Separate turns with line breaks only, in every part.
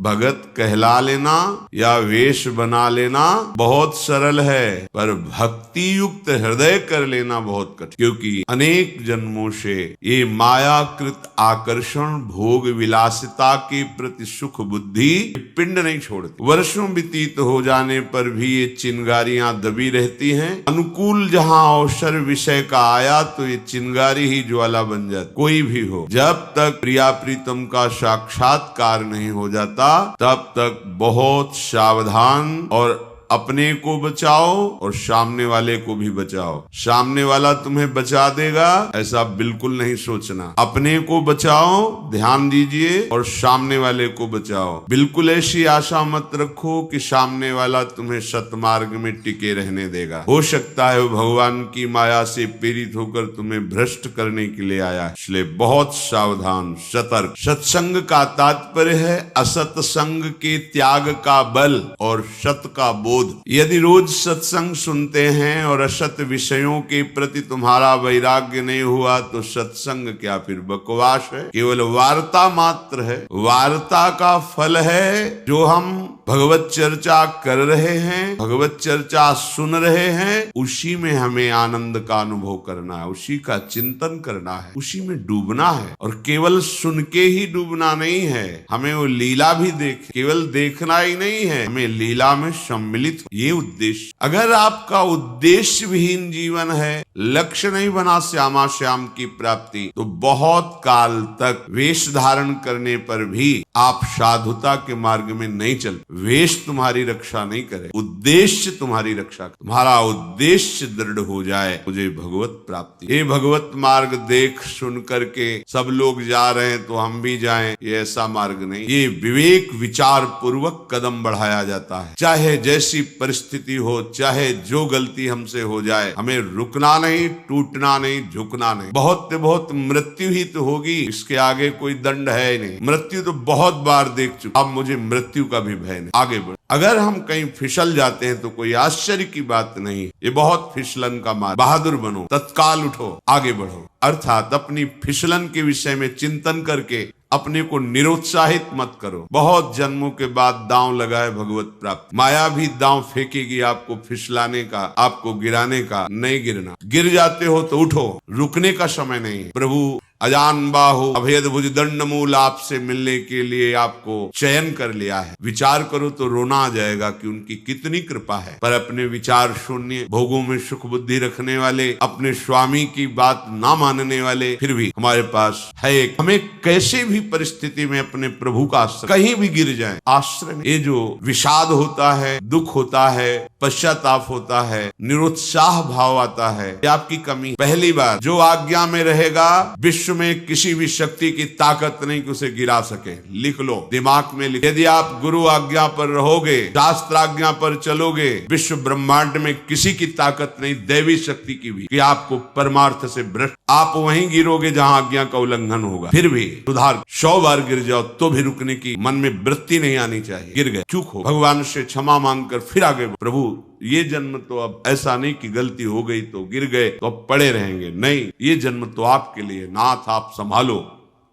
भगत कहला लेना या वेश बना लेना बहुत सरल है, पर भक्ति युक्त हृदय कर लेना बहुत कठिन, क्योंकि अनेक जन्मों से ये मायाकृत आकर्षण भोग विलासिता के प्रति सुख बुद्धि पिंड नहीं छोड़ती। वर्षों व्यतीत हो जाने पर भी ये चिंगारियां दबी रहती हैं। अनुकूल जहां अवसर विषय का आया तो ये चिंगारी ही ज्वाला बन जाती। कोई भी हो, जब तक प्रिया प्रीतम का साक्षात्कार नहीं हो जाता तब तक बहुत सावधान और अपने को बचाओ और सामने वाले को भी बचाओ। सामने वाला तुम्हें बचा देगा ऐसा बिल्कुल नहीं सोचना। अपने को बचाओ, ध्यान दीजिए, और सामने वाले को बचाओ। बिल्कुल ऐसी आशा मत रखो कि सामने वाला तुम्हें सतमार्ग में टिके रहने देगा। हो सकता है वो भगवान की माया से प्रेरित होकर तुम्हें भ्रष्ट करने के लिए आया है। इसलिए बहुत सावधान, सतर्क। सत्संग का तात्पर्य है असत्संग के त्याग का बल और सत का बोध। यदि रोज सत्संग सुनते हैं और असत विषयों के प्रति तुम्हारा वैराग्य नहीं हुआ तो सत्संग क्या, फिर बकवास है, केवल वार्ता मात्र है। वार्ता का फल है जो हम भगवत चर्चा कर रहे हैं, भगवत चर्चा सुन रहे हैं, उसी में हमें आनंद का अनुभव करना है, उसी का चिंतन करना है, उसी में डूबना है। और केवल सुन के ही डूबना नहीं है, हमें वो लीला भी केवल देखना ही नहीं है, हमें लीला में सम्मिलित, ये उद्देश्य। अगर आपका उद्देश्य विहीन जीवन है, लक्ष्य नहीं बना श्यामा श्याम की प्राप्ति, तो बहुत काल तक वेश धारण करने पर भी आप साधुता के मार्ग में नहीं चल। वेश तुम्हारी रक्षा नहीं करे, उद्देश्य तुम्हारी रक्षा। तुम्हारा उद्देश्य दृढ़ हो जाए, मुझे भगवत प्राप्ति। ये भगवत मार्ग देख सुन करके सब लोग जा रहे हैं तो हम भी जाएं, ये ऐसा मार्ग नहीं। ये विवेक विचार पूर्वक कदम बढ़ाया जाता है। चाहे जैसी परिस्थिति हो, चाहे जो गलती हमसे हो जाए, हमें रुकना नहीं, टूटना नहीं, झुकना नहीं। बहुत मृत्यु ही तो होगी, इसके आगे कोई दंड है ही नहीं। मृत्यु तो बहुत बार देख चुका, अब मुझे मृत्यु का भी भय नहीं। आगे बढ़। अगर हम कहीं फिसल जाते हैं तो कोई आश्चर्य की बात नहीं, ये बहुत फिसलन का मार्ग। बहादुर बनो, तत्काल उठो, आगे बढ़ो। अर्थात अपनी फिसलन के विषय में चिंतन करके अपने को निरुत्साहित मत करो। बहुत जन्मों के बाद दांव लगा है भगवत प्राप्ति। माया भी दांव फेंकेगी आपको फिसलाने का, आपको गिराने का। नहीं गिरना, गिर जाते हो तो उठो, रुकने का समय नहीं। प्रभु अजान बाहु अभेद भुज दंड मूल आपसे मिलने के लिए आपको चयन कर लिया है। विचार करो तो रोना आ जाएगा कि उनकी कितनी कृपा है। पर अपने विचार शून्य, भोगों में सुख बुद्धि रखने वाले, अपने स्वामी की बात ना मानने वाले, फिर भी हमारे पास है एक। हमें कैसे भी परिस्थिति में अपने प्रभु का आश्रय, कहीं भी गिर जाए आश्रय। ये जो विषाद होता है, दुख होता है, पश्चाताप होता है, निरुत्साह भाव आता है, ये आपकी कमी। पहली बार जो आज्ञा में रहेगा, विश्व में किसी भी शक्ति की ताकत नहीं कि उसे गिरा सके। लिख लो, दिमाग में लिख। यदि आप गुरु आज्ञा पर रहोगे, शास्त्र आज्ञा पर चलोगे, विश्व ब्रह्मांड में किसी की ताकत नहीं, दैवी शक्ति की भी, कि आपको परमार्थ से भ्रष्ट। आप वहीं गिरोगे जहां आज्ञा का उल्लंघन होगा। फिर भी सुधार, 100 बार गिर जाओ तो भी रुकने की मन में वृत्ति नहीं आनी चाहिए। गिर गए, चूक हो, भगवान से क्षमा मांगकर फिर आगे। प्रभु ये जन्म तो अब ऐसा नहीं कि गलती हो गई तो गिर गए तो अब पड़े रहेंगे, नहीं, ये जन्म तो आपके लिए, नाथ आप संभालो,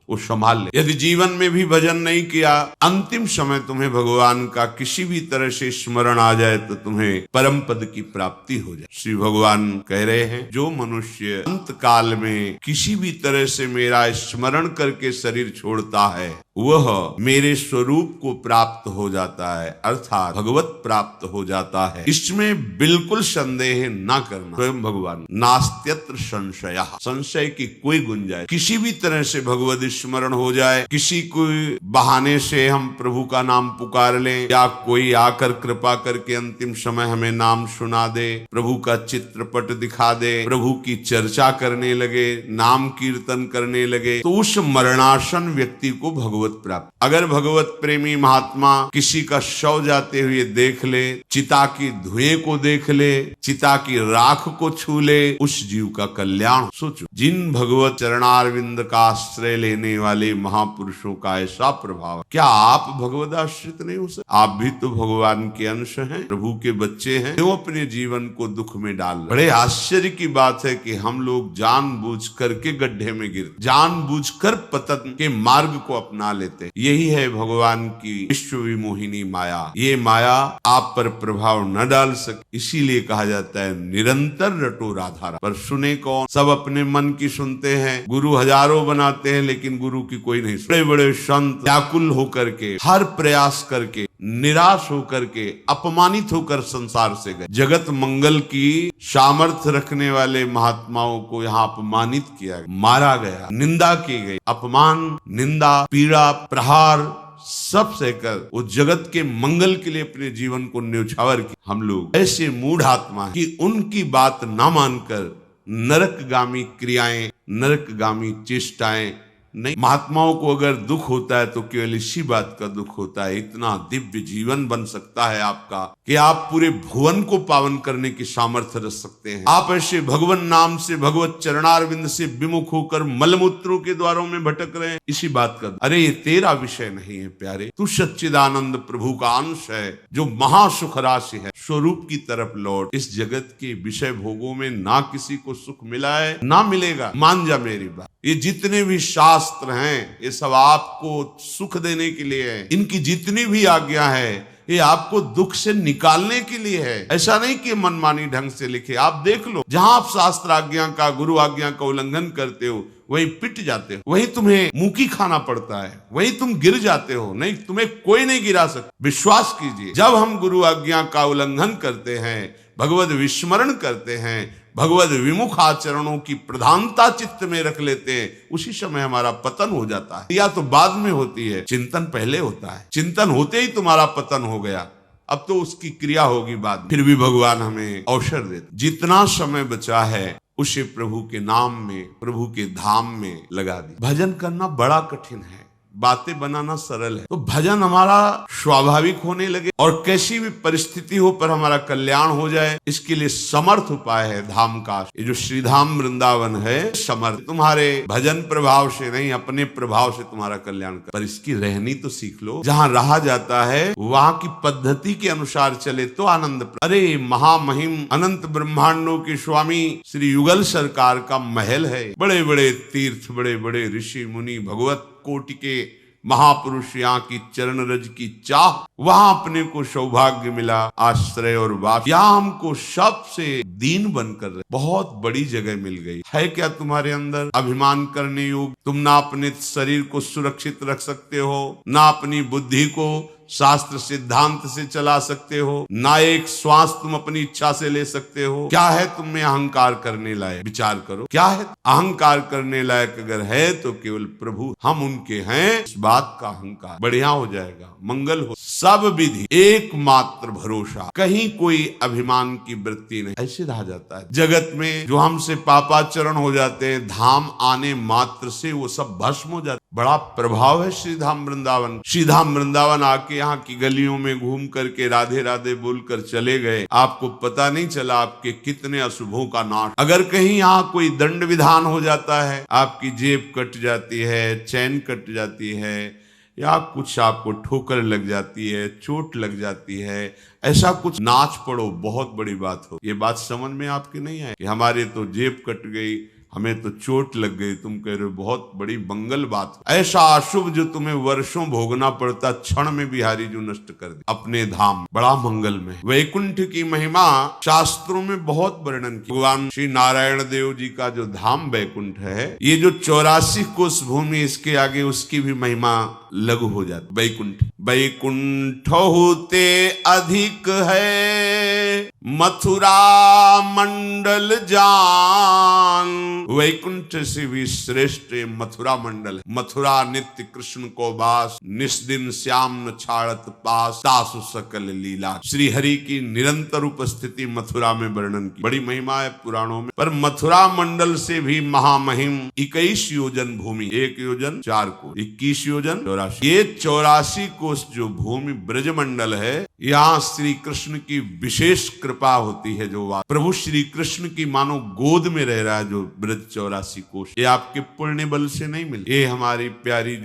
वो संभाल ले। यदि जीवन में भी भजन नहीं किया, अंतिम समय तुम्हें भगवान का किसी भी तरह से स्मरण आ जाए तो तुम्हें परम पद की प्राप्ति हो जाए। श्री भगवान कह रहे हैं, जो मनुष्य अंत काल में किसी भी तरह से मेरा स्मरण करके शरीर छोड़ता है, वह मेरे स्वरूप को प्राप्त हो जाता है, अर्थात भगवत प्राप्त हो जाता है। इसमें बिल्कुल संदेह ना करना। स्वयं भगवान, नास्त्यत्र संशय, संशय की कोई गुंजाइश। किसी भी तरह से भगवत स्मरण हो जाए, किसी कोई बहाने से हम प्रभु का नाम पुकार लें, या कोई आकर कृपा करके अंतिम समय हमें नाम सुना दे, प्रभु का चित्रपट दिखा दे, प्रभु की चर्चा करने लगे, नाम कीर्तन करने लगे, तो उस मरणासन व्यक्ति को भगवत प्राप्त। अगर भगवत प्रेमी महात्मा किसी का शव जाते हुए देख ले, चिता की धुएं को देख ले, चिता की राख को छू ले, उस जीव का कल्याण। सोचो, जिन भगवत चरणारविंद का आश्रय लेने वाले महापुरुषों का ऐसा प्रभाव, क्या आप भगवत आश्रित नहीं हो सकते? आप भी तो भगवान के अंश हैं, प्रभु के बच्चे हैं, क्यों अपने जीवन को दुख में डाल रहे? बड़े आश्चर्य की बात है कि हम लोग जानबूझ करके गड्ढे में गिर, जानबूझकर पतन के मार्ग को अपना लेते। यही है भगवान की विश्व विमोहिनी माया। ये माया आप पर प्रभाव न डाल सके, इसीलिए कहा जाता है निरंतर रटो राधा। पर सुने कौन? सब अपने मन की सुनते हैं। गुरु हजारों बनाते हैं लेकिन गुरु की कोई नहीं। बड़े बड़े संत व्याकुल होकर के, हर प्रयास करके, निराश होकर के, अपमानित होकर संसार से गए। जगत मंगल की सामर्थ्य रखने वाले महात्माओं को यहाँ अपमानित किया गया, मारा गया, निंदा की गई। अपमान, निंदा, पीड़ा, प्रहार सब सहकर वो जगत के मंगल के लिए अपने जीवन को न्यौछावर किया। हम लोग ऐसे मूढ़ आत्मा हैं कि उनकी बात ना मानकर नरकगामी क्रियाएं, नरकगामी चेष्टाएं नहीं। महात्माओं को अगर दुख होता है तो केवल इसी बात का दुख होता है, इतना दिव्य जीवन बन सकता है आपका कि आप पूरे भुवन को पावन करने की सामर्थ्य रख सकते हैं। आप ऐसे भगवान नाम से, भगवत चरणारविंद से विमुख होकर मलमूत्रों के द्वारों में भटक रहे हैं, इसी बात का। अरे ये तेरा विषय नहीं है प्यारे, तू सच्चिदानंद प्रभु का अंश है जो महासुख राशि है। स्वरूप की तरफ लौट। इस जगत के विषय भोगों में ना किसी को सुख मिला है ना मिलेगा, मान जा मेरी बात। ये जितने भी शास्त्र हैं ये सब आपको सुख देने के लिए है। इनकी जितनी भी आज्ञा है ये आपको दुख से निकालने के लिए है। ऐसा नहीं कि मनमानी ढंग से लिखे। आप देख लो, जहां आप शास्त्र आज्ञा का, गुरु आज्ञा का उल्लंघन करते हो वही पिट जाते हो, वही तुम्हें मुंह खाना पड़ता है, वही तुम गिर जाते हो। नहीं, तुम्हें कोई नहीं गिरा सकता। विश्वास कीजिए, जब हम गुरु आज्ञा का उल्लंघन करते हैं, भगवत विस्मरण करते हैं, भगवत विमुख आचरणों की प्रधानता चित्त में रख लेते हैं, उसी समय हमारा पतन हो जाता है। या तो बाद में होती है, चिंतन पहले होता है। चिंतन होते ही तुम्हारा पतन हो गया, अब तो उसकी क्रिया होगी बाद में। फिर भी भगवान हमें अवसर देते। जितना समय बचा है उसे प्रभु के नाम में, प्रभु के धाम में लगा दी। भजन करना बड़ा कठिन है, बातें बनाना सरल है। तो भजन हमारा स्वाभाविक होने लगे और कैसी भी परिस्थिति हो पर हमारा कल्याण हो जाए, इसके लिए समर्थ उपाय है धाम का। ये जो श्रीधाम वृंदावन है, समर्थ। तुम्हारे भजन प्रभाव से नहीं, अपने प्रभाव से तुम्हारा कल्याण कर। पर इसकी रहनी तो सीख लो। जहाँ रहा जाता है वहाँ की पद्धति के अनुसार चले तो आनंद। अरे महामहिम अनंत ब्रह्मांडों के स्वामी श्री युगल सरकार का महल है। बड़े बड़े तीर्थ, बड़े बड़े ऋषि मुनि, भगवत कोटि के महापुरुष यहाँ की चरण रज की चाह, वहां अपने को सौभाग्य मिला, आश्रय और वास। यहाँ हमको सबसे दीन बनकर बहुत बड़ी जगह मिल गई है। क्या तुम्हारे अंदर अभिमान करने योग्य? तुम ना अपने शरीर को सुरक्षित रख सकते हो, ना अपनी बुद्धि को शास्त्र सिद्धांत से चला सकते हो, ना एक श्वास तुम अपनी इच्छा से ले सकते हो। क्या है तुम में अहंकार करने लायक? विचार करो, क्या है अहंकार करने लायक? अगर है तो केवल प्रभु, हम उनके हैं, इस बात का अहंकार बढ़िया हो जाएगा, मंगल हो। सब विधि एकमात्र भरोसा, कहीं कोई अभिमान की वृत्ति नहीं। ऐसे रहा जाता है जगत में। जो हमसे पापाचरण हो जाते हैं, धाम आने मात्र से वो सब भस्म हो जाते। बड़ा प्रभाव है श्रीधाम वृंदावन। श्रीधाम वृंदावन आके यहाँ की गलियों में घूम करके राधे राधे बोलकर चले गए, आपको पता नहीं चला आपके कितने अशुभों का नाश। अगर कहीं यहाँ कोई दंड विधान हो जाता है, आपकी जेब कट जाती है, चैन कट जाती है, या कुछ आपको ठोकर लग जाती है, चोट लग जाती है, ऐसा कुछ नाच पड़ो, बहुत बड़ी बात हो। ये बात समझ में आपके नहीं आए कि हमारे तो जेब कट गई, हमें तो चोट लग गई, तुम कह रहे हो बहुत बड़ी मंगल बात। ऐसा अशुभ जो तुम्हें वर्षों भोगना पड़ता, क्षण में बिहारी जो नष्ट कर दे अपने धाम, बड़ा मंगल में। वैकुंठ की महिमा शास्त्रों में बहुत वर्णन की। भगवान श्री नारायण देव जी का जो धाम वैकुंठ है, ये जो 84 कोस भूमि, इसके आगे उसकी भी महिमा लघु हो जाती। वैकुंठ वैकुंठ होते अधिक है मथुरा मंडल जान। वैकुंठ से भी श्रेष्ठ मथुरा मंडल। मथुरा नित्य कृष्ण को वास, निस्दिन श्याम न छाड़त पास, तासु सकल लीला। श्री हरि की निरंतर उपस्थिति मथुरा में वर्णन की, बड़ी महिमा है पुराणों में। पर मथुरा मंडल से भी महामहिम 21 योजन भूमि, 1 योजन 4 को 21 योजन 84। ये 84 कोस जो भूमि ब्रजमंडल है, यहाँ श्री कृष्ण की विशेष कृपा होती है। जो प्रभु श्री कृष्ण की मानो गोद में रह रहा है जो ब्रज 84 कोश, ये आपके पुण्य बल से नहीं मिले, ये हमारी प्यारे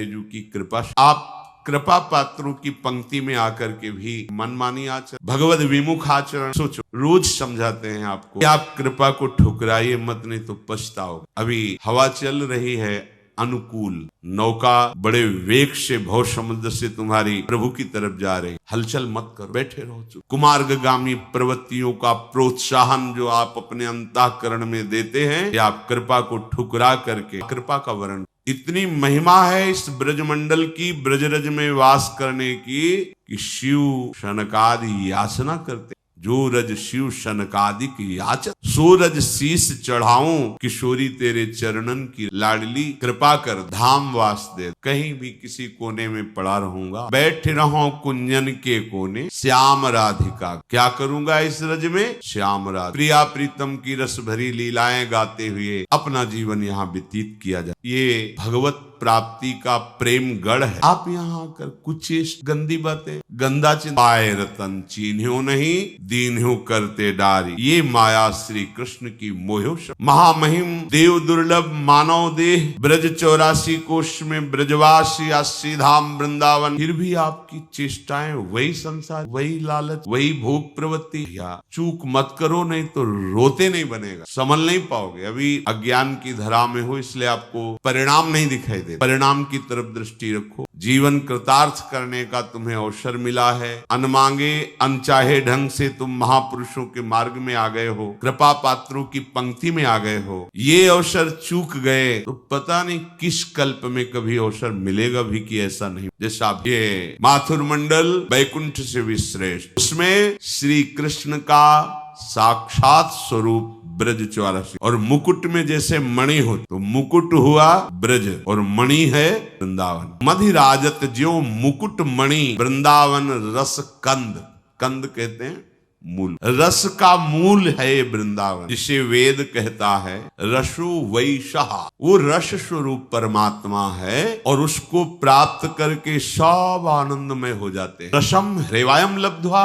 जू की कृपा। आप कृपा पात्रों की पंक्ति में आकर के भी मनमानी आचरण, भगवत विमुख आचरण, सोचो रोज समझाते हैं आपको कि आप कृपा को ठुकराइए मत, नहीं तो पछताओगे। अभी हवा चल रही है, अनुकूल नौका बड़े वेग से भव समुद्र से तुम्हारी प्रभु की तरफ जा रही, हलचल मत करो, बैठे रहो चुप। कुमार्गामी प्रवृत्तियों का प्रोत्साहन जो आप अपने अंतःकरण में देते हैं, या आप कृपा को ठुकरा करके कृपा का वर्ण। इतनी महिमा है इस ब्रजमंडल की, ब्रजरज में वास करने की, कि शिव शनकादि याचना करते। जो रज शिव शनकादिक याचक, सो रज शीस चढ़ाऊं, किशोरी तेरे चरणन की लाडली, कृपा कर धाम वास दे। कहीं भी किसी कोने में पड़ा रहूंगा, बैठ रहूं कुंजन के कोने, श्याम राधिका। क्या करूंगा इस रज में? श्याम राधिका प्रिया प्रीतम की रस भरी लीलाएं गाते हुए अपना जीवन यहाँ व्यतीत किया जाए। ये भगवत प्राप्ति का प्रेम गढ़ है। आप यहाँ आकर कुछ गंदी बातें, गंदा पाए रतन चीन्ह्यो नहीं, दीन्ह्यो करते डारी। ये माया श्री कृष्ण की मोहो महामहिम देव दुर्लभ मानव देह, ब्रज 84 कोश में ब्रजवासी अस्सी धाम वृंदावन। फिर भी आपकी चेष्टाएं वही संसार, वही लालच, वही भोग प्रवृत्ति। या चूक मत करो, नहीं तो रोते नहीं बनेगा, संभल नहीं पाओगे। अभी अज्ञान की धरा में हो, इसलिए आपको परिणाम नहीं दिखाई। परिणाम की तरफ दृष्टि रखो। जीवन कृतार्थ करने का तुम्हें अवसर मिला है। अनमांगे अनचाहे ढंग से तुम महापुरुषों के मार्ग में आ गए हो, कृपा पात्रों की पंक्ति में आ गए हो। ये अवसर चूक गए तो पता नहीं किस कल्प में कभी अवसर मिलेगा भी कि ऐसा नहीं। जैसा ये माथुर मंडल वैकुंठ से भी श्रेष्ठ, उसमें श्री कृष्ण का साक्षात स्वरूप ब्रज 84, और मुकुट में जैसे मणि हो, तो मुकुट हुआ ब्रज और मणि है वृंदावन। मधिराजत ज्यो मुकुट मणि, वृंदावन रस कंद। कंद कहते हैं मूल, रस का मूल है ये वृंदावन, जिसे वेद कहता है रसो वैशः। वो रस स्वरूप परमात्मा है, और उसको प्राप्त करके सब आनंदमय हो जाते हैं। रसम हृवायम लब्ध्वा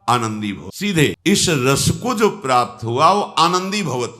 आनंदी भव। सीधे इस रस को जो प्राप्त हुआ वो आनंदी भवत,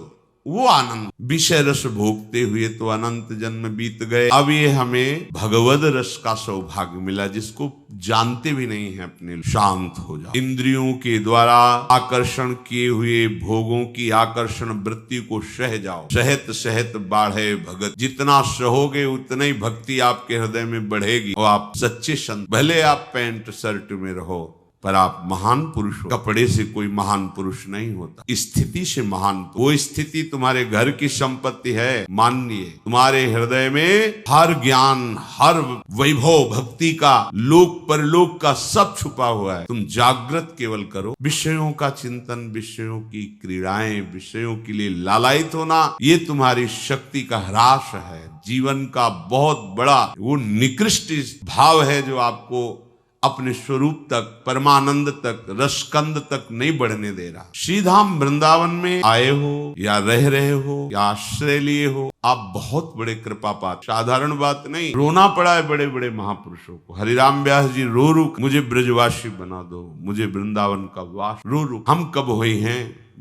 वो आनंद। विषय रस भोगते हुए तो अनंत जन्म बीत गए, अब ये हमें भगवद रस का सौभाग्य मिला, जिसको जानते भी नहीं है अपने। शांत हो जाओ, इंद्रियों के द्वारा आकर्षण किए हुए भोगों की आकर्षण वृत्ति को सह जाओ। सहत सहत बाढ़े भगत, जितना सहोगे उतना ही भक्ति आपके हृदय में बढ़ेगी, और आप सच्चे संत। भले आप पैंट शर्ट में रहो, पर आप महान पुरुष हो। कपड़े से कोई महान पुरुष नहीं होता, स्थिति से महान। वो स्थिति तुम्हारे घर की संपत्ति है, मानिए। तुम्हारे हृदय में हर ज्ञान, हर वैभव भक्ति का, लोक परलोक का सब छुपा हुआ है। तुम जागृत केवल करो। विषयों का चिंतन, विषयों की क्रीड़ाएं, विषयों के लिए लालायित होना, ये तुम्हारी शक्ति का ह्रास है। जीवन का बहुत बड़ा वो निकृष्ट भाव है जो आपको अपने स्वरूप तक, परमानंद तक, रसकंद तक नहीं बढ़ने दे रहा। श्रीधाम वृंदावन में आए हो या रह रहे हो या आश्रय लिए हो, आप बहुत बड़े कृपा पात्र। साधारण बात नहीं, रोना पड़ा है बड़े बड़े महापुरुषों को। हरिराम व्यास जी रो रू मुझे ब्रजवासी बना दो, मुझे वृंदावन का वास। रो रू हम कब हुए हैं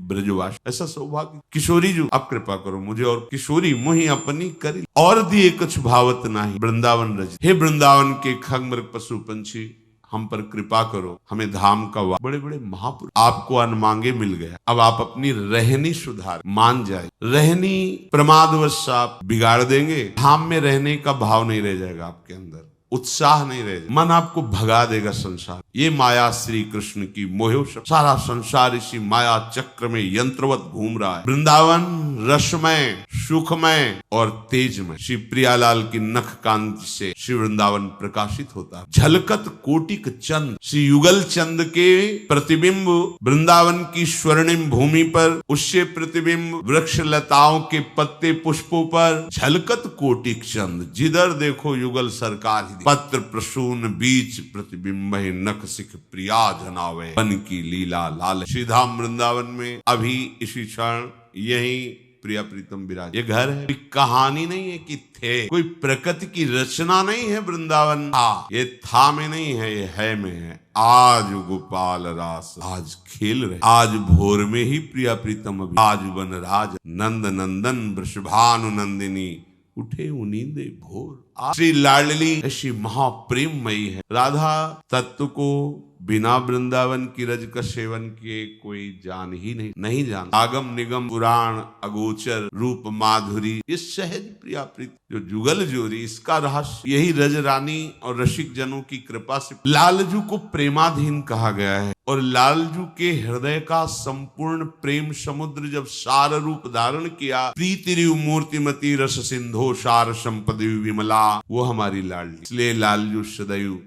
ब्रजवास, ऐसा सौभाग्य। किशोरी जी आप कृपा करो मुझे, और किशोरी मुही अपनी करी, और दिए कुछ भावत नाही वृंदावन रज। हे वृंदावन के खग मृग पशु पंछी, हम पर कृपा करो, हमें धाम का वास। बड़े बड़े महापुरुष, आपको अनमांगे मिल गया। अब आप अपनी रहनी सुधार, मान जाए। रहनी प्रमादवश आप बिगाड़ देंगे, धाम में रहने का भाव नहीं रह जाएगा आपके अंदर, उत्साह नहीं रहेगा, मन आपको भगा देगा संसार। ये माया श्री कृष्ण की मोह, सारा संसार इसी माया चक्र में यंत्रवत घूम रहा है। वृंदावन रसमय, सुखमय और तेजमय। श्री प्रियालाल की नख कांति से श्री वृंदावन प्रकाशित होता है। झलकत कोटिक चंद, श्री युगल चंद के प्रतिबिंब वृंदावन की स्वर्णिम भूमि पर, उससे प्रतिबिंब वृक्ष लताओं के पत्ते पुष्पों पर। झलकत कोटिक चंद, जिधर देखो युगल सरकार, पत्र प्रसून बीच प्रतिबिंब नख सिख प्रिया जनावे, बन की लीला लाल। श्रीधाम वृंदावन में अभी इसी क्षण यही प्रिया प्रीतम विराज। ये घर है, कहानी नहीं है कि थे, कोई प्रकृति की रचना नहीं है। वृंदावन ये था में नहीं है, ये है में है। आज गोपाल रास, आज खेल रहे, आज भोर में ही प्रिया प्रीतम, आज वन राज नंद नंदन वृषभानु नंदिनी, उठे उनींदे भोर। श्री लाडली ऐसी महाप्रेममयी है। राधा तत्व को बिना वृंदावन की रज का सेवन किए कोई जान ही नहीं जान। आगम निगम पुराण अगोचर रूप माधुरी, ये सहज प्रिया प्रीति जो जुगल जोरी, इसका रहस्य यही रज रानी और रसिक जनों की कृपा से लालजू को प्रेमाधीन कहा गया है। और लालजू के हृदय का संपूर्ण प्रेम समुद्र जब सार रूप धारण किया, प्रीति मूर्तिमती रस सिंधो सार संपदि विमला, वो हमारी लाडली। इसलिए लालजू सदैव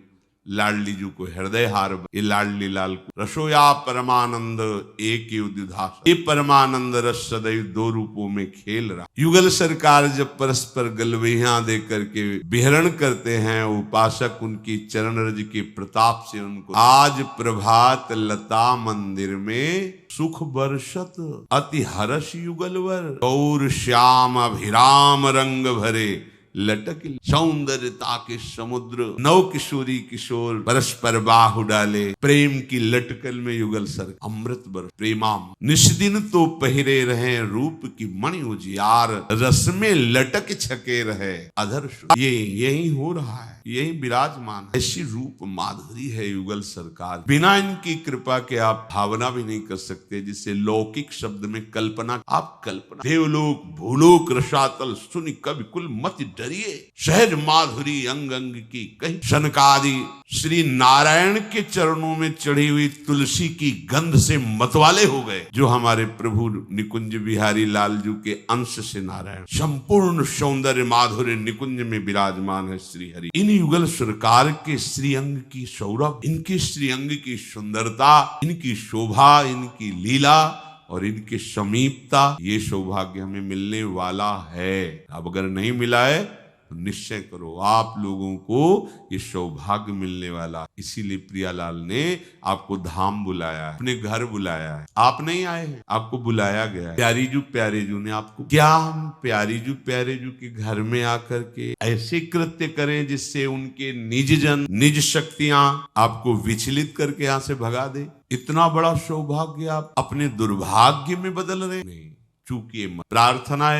लाडली जू को हृदय हार, ये लाडली लाल को रसोया परमानंद एक उद्धास, ये परमानंद रस सदैव दो रूपों में खेल रहा। युगल सरकार जब परस्पर गलवैया दे करके विहरण करते हैं, उपासक उनकी चरण रज के प्रताप से उनको आज प्रभात लता मंदिर में सुख बरसत अति हर्ष युगलवर, गौर श्याम अभिराम रंग भरे लटक सौंदर्यता के समुद्र, नव किशोरी किशोर परस्पर बाहु डाले, प्रेम की लटकल में युगल सर अमृत बर प्रेमाम, निष्दिन तो पहिरे रहे रूप की मणि उजियार, रस में लटक छके रहे अधर। ये यही हो रहा है, यही विराजमान है। ऐसी रूप माधुरी है युगल सरकार, बिना इनकी कृपा के आप भावना भी नहीं कर सकते। जिसे लौकिक शब्द में कल्पना, आप कल्पना देवलोक भूलोक रसातल सुनि कवि कुल मति डरिए, सहज माधुरी अंग अंग की कही। शनकादि श्री नारायण के चरणों में चढ़ी हुई तुलसी की गंध से मतवाले हो गए, जो हमारे प्रभु निकुंज बिहारी लालजू के अंश से नारायण संपूर्ण सौंदर्य माधुर्य निकुंज में विराजमान है श्री हरि। इन युगल सरकार के श्रीअंग की सौरभ, इनके श्रीअंग की सुंदरता, इनकी शोभा, इनकी लीला और इनके समीपता, ये सौभाग्य हमें मिलने वाला है। अब अगर नहीं मिला है तो निश्चय करो आप लोगों को ये सौभाग्य मिलने वाला। इसीलिए प्रियालाल ने आपको धाम बुलाया है, अपने घर बुलाया है। आप नहीं आए हैं, आपको बुलाया गया है। प्यारे जू ने आपको, क्या हम प्यारे जू के घर में आकर के ऐसे कृत्य करें जिससे उनके निज जन निज शक्तियां आपको विचलित करके यहाँ से भगा दे? इतना बड़ा सौभाग्य आप अपने दुर्भाग्य में बदल रहे? नहीं, चूकिए मत। प्रार्थना है